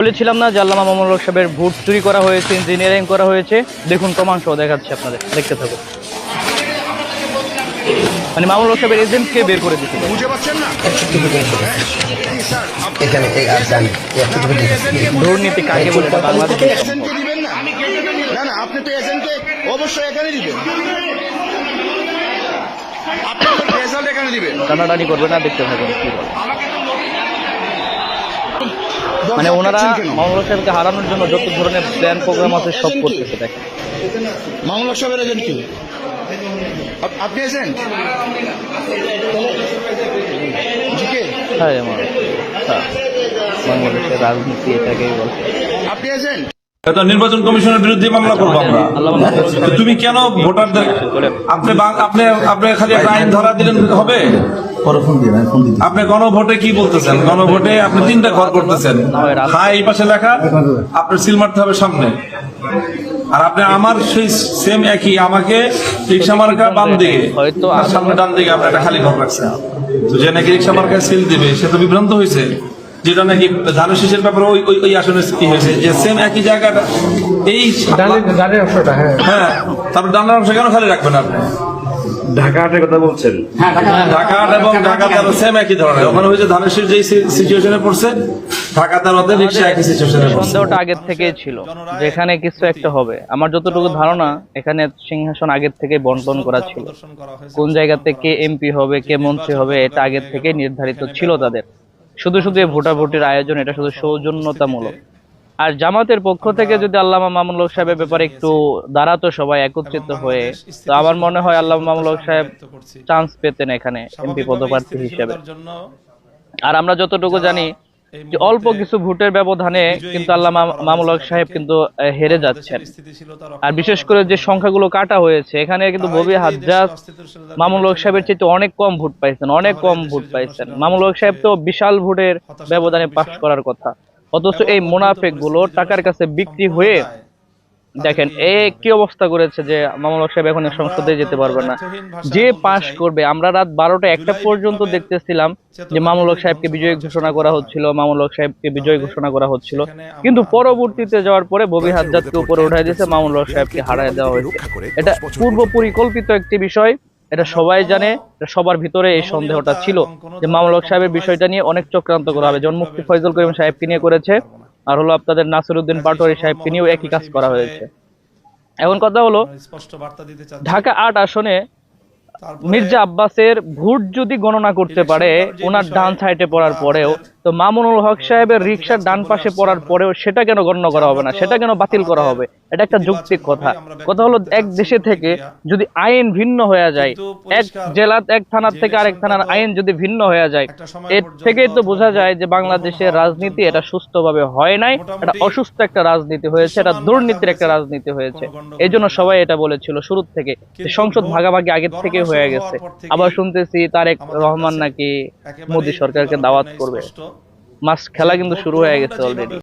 বলেছিলাম না যে আল্লামা মামুনুল হক সাহেবের ভোট চুরি করা হয়েছে, ইঞ্জিনিয়ারিং করা হয়েছে। দেখুন প্রমাণ সহ দেখাচ্ছি আপনাদের, দেখতে থাকুন। মানে মামুনুল হক সাহেবের এজেন্টকে বের করে দিতে বুঝে পাচ্ছেন না? দুর্নীতি কাকে বলে বাংলাদেশে এজেন্টকে দিবেন না? না না, আপনি তো এজেন্টকে অবশ্যই এখানে দিবেন, আপনি তো রেজাল্ট এখানে দিবেন। টানাটানি করবে না, দেখতে থাকুন কি বলে। মানে ওনারা মামুনুল হক সাহেবকে হারানোর জন্য যত ধরনের প্ল্যান প্রোগ্রাম আছে সব করতেছে। দেখেন মামুনুল হক সাহেবের এজেন্ট কি? আপনি এজেন্ট? হ্যাঁ, বাংলাদেশের রাজনীতি এটাকেই বলে। আপনি এজেন্ট? এটা নির্বাচন কমিশনের বিরুদ্ধে মামলা করবো আমরা। তুমি কেন ভোটারদের আপনি খালি একটা আইন ধরা দিলেন হবে? আপনি গণভোটে কি বলতেছেন? গণভোটে আপনি 3টা ঘর করতেছেন, হ্যাঁ এই পাশে লেখা, আপনার সিল মারতে হবে সামনে। আর আপনি আমার সেই সেম একই, আমাকে রিক্সা মার্কা বাম দিকে আর সামনে ডান দিকে আপনি একটা খালি ঘর রাখছেন। তো যে নাকি রিক্সা মার্কায় সিল দিবে সে তো বিভ্রান্ত হয়েছে, যেটা নাকি ধানের শীষের ব্যাপারে ওই আসনে কি হয়েছে যে সেম একই জায়গাটা এই হ্যাঁ, তারপর ডানার অংশ কেন খালি রাখবেন আপনি? ঢাকাহাটের কথা বলছেন? ঢাকাহাট এবং ঢাকা তেরো সেম একই ধরনের। ওখানে হয়েছে ধানের শীষ যেই সিচুয়েশনে পড়ছে, ঢাকা তেরোতে রিক্সা একই সিচুয়েশনে পড়ছে। সন্দেহটা আগের থেকেই ছিল যেখানে কিছু একটা হবে। আমার যতটুকু ধারণা এখানে সিংহাসন আগের থেকে বন্টন করা ছিল, কোন জায়গাতে কে এমপি হবে কে মন্ত্রী হবে এটা আগের থেকে নির্ধারিত ছিল তাদের। শুধু শুধু এই ভোটাভুটির আয়োজন এটা শুধু সৌজন্যতামূলক। আর জামাতের পক্ষ থেকে যদি আল্লামা মামুনুল হক সাহেবের ব্যাপারে একটু দাঁড়াতো সবাই একত্রিত হয়ে, তো আমার মনে হয় আল্লামা মামুনুল হক সাহেব চান্স পেতেন এখানে এমপি পদপ্রার্থী হিসেবে। আর আমরা যতটুকু জানি যে অল্প কিছু ভোটের ব্যবধানে কিন্তু আল্লামা মামুনুল হক সাহেব কিন্তু হেরে যাচ্ছেন। আর বিশেষ করে যে সংখ্যাগুলো কাটা হয়েছে এখানে কিন্তু ববি হাজ্জাজ মামুনুল হক সাহেবের চেয়ে অনেক কম ভোট পাইছেন, অনেক কম ভোট পাইছেন। মামুনুল হক সাহেব তো বিশাল ভোটের ব্যবধানে পাশ করার কথা, অথচ এই মুনাফেক গুলো টাকার কাছে বিক্রি হয়ে দেখেন কি অবস্থা করেছে যে মামুনুল হক সাহেব এখন সংসদে যেতে পারবে না। যে পাশ করবে, আমরা রাত 12টা 1টা পর্যন্ত দেখতেছিলাম যে মামুনুল হক সাহেবকে বিজয়ী ঘোষণা করা হচ্ছিল, মামুনুল হক সাহেবকে বিজয়ী ঘোষণা করা হচ্ছিল, কিন্তু পরবর্তীতে যাওয়ার পরে ববি হাজ্জাজকে উপরে উঠাই দিয়েছে, মামুনুল হক সাহেবকে হারায় দেওয়া হয়েছে। এটা পূর্ব পরিকল্পিত একটি বিষয়, এটা সবাই জানে, সবার ভিতরে এই সন্দেহটা ছিল যে মামুনুল হক সাহেবের বিষয়টা নিয়ে অনেক চক্রান্ত করা হবে। যেমন মুফতি ফয়জুল করিম সাহেবকে নিয়ে করেছে, আর হলো আপনাদের নাসিরউদ্দিন পাটোয়ারী সাহেবকে নিয়েও একই কাজ করা হয়েছে। এখন কথা হলো ঢাকা 8 আসনে মির্জা আব্বাসের ভোট যদি গণনা করতে পারে ওনার ডান সাইডে পড়ার পরেও, তো মামুনুল হক সাহেবের রিক্সার ডান পাশে পড়ার পরেও সেটা কেন গণনা করা হবে না, সেটা কেন বাতিল করা হবে? এটা একটা যৌক্তিক কথা। কথা হলো এক দেশে থেকে যদি আইন ভিন্ন হয়ে যায়, এক জেলার এক থানার থেকে আরেক থানার আইন যদি ভিন্ন হয়ে যায়, এর থেকেই তো বোঝা যায় যে বাংলাদেশের রাজনীতি এটা সুস্থভাবে হয় নাই, এটা অসুস্থ একটা রাজনীতি হয়েছে, এটা দুর্নীতির একটা রাজনীতি হয়েছে। এই জন্য সবাই এটা বলেছিল শুরু থেকে যে সংসদ ভাগাভাগি আগের থেকে হয়ে গেছে। আবার শুনতেছি তারেক রহমান নাকি মোদী সরকারকে দাওয়াত করবে। মাস খেলা কিন্তু শুরু হয়ে গেছে অলরেডি।